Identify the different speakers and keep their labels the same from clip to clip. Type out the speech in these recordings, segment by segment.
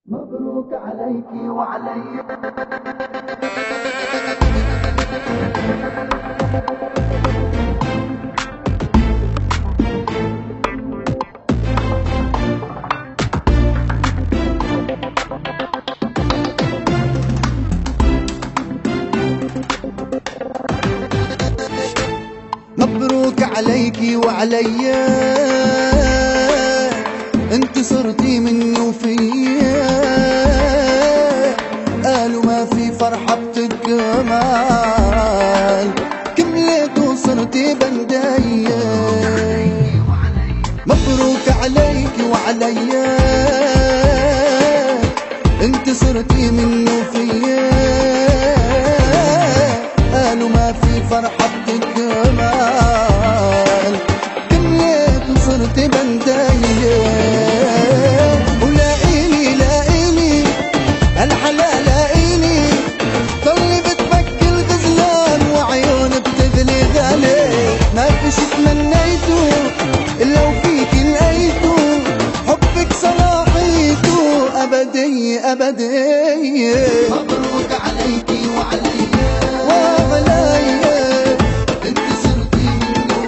Speaker 1: مبروك عليكي وعلي.
Speaker 2: مبروك عليكي وعليا، انت صرتي مني وفيا، قالوا ما في فرحة بتكمل، كملت وصرتي بندية. مبروك عليكي وعليا، انت صرتي مني وفيا، قالوا ما في فرحة بتكمل، كملت وصرت بندية. ولاقيني لاقيني الحلال، لاقيني ضلي بتبكي الغزلان وعيون بتغلي غالي، ما فيش تمنيته الا وفيك لقيته، حبك صلاحيته ابدية ابدية.
Speaker 1: مبروك عليكي وعليا،
Speaker 2: وعليا
Speaker 1: انت صرتي مني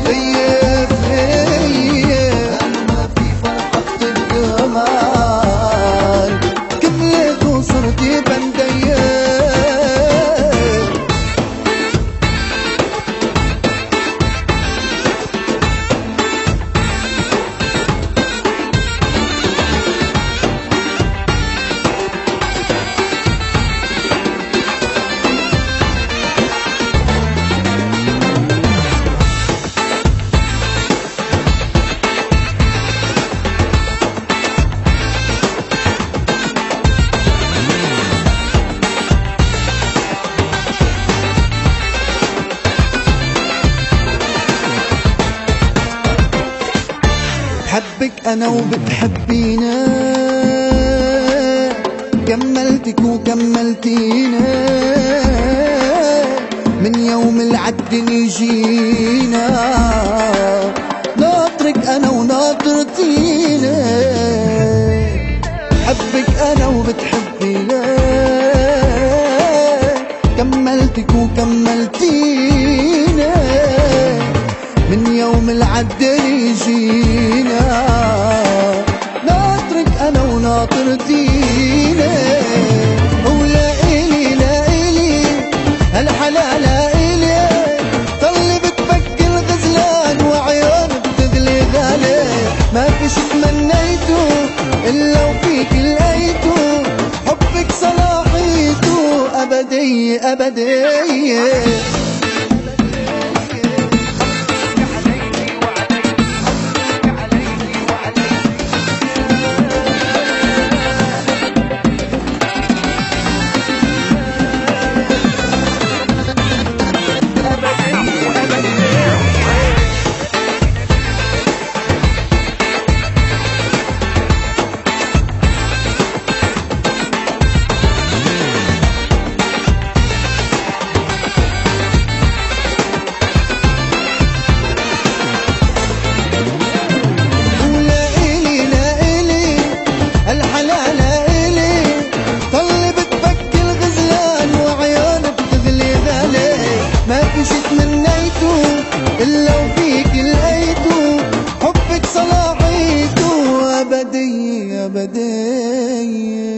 Speaker 2: فيا فيا،
Speaker 1: أنا ما في فرحة
Speaker 2: الجمال كملت وصرتي بندية. بحبك أنا وبتحبينا، كملتك وكملتينا، من يوم العد يجينا، ناطرك أنا وناطرتينا. بحبك أنا وبتحبينا، كملتك وكملتينا، من يوم العد يجينا، ناطرك انا وناطرتينا. ولاقيلي لاقيلي هالحلال، لاقيلي ضلي بتبكي الغزلان وعيون بتغلي غالي، ما فيش تمنيته الا وفيك لقيته، حبك صلاحيته ابدية ابدية. ما فيش تمنيته الا وفيك لقيته، حبك صلاحيته ابدية ابدية.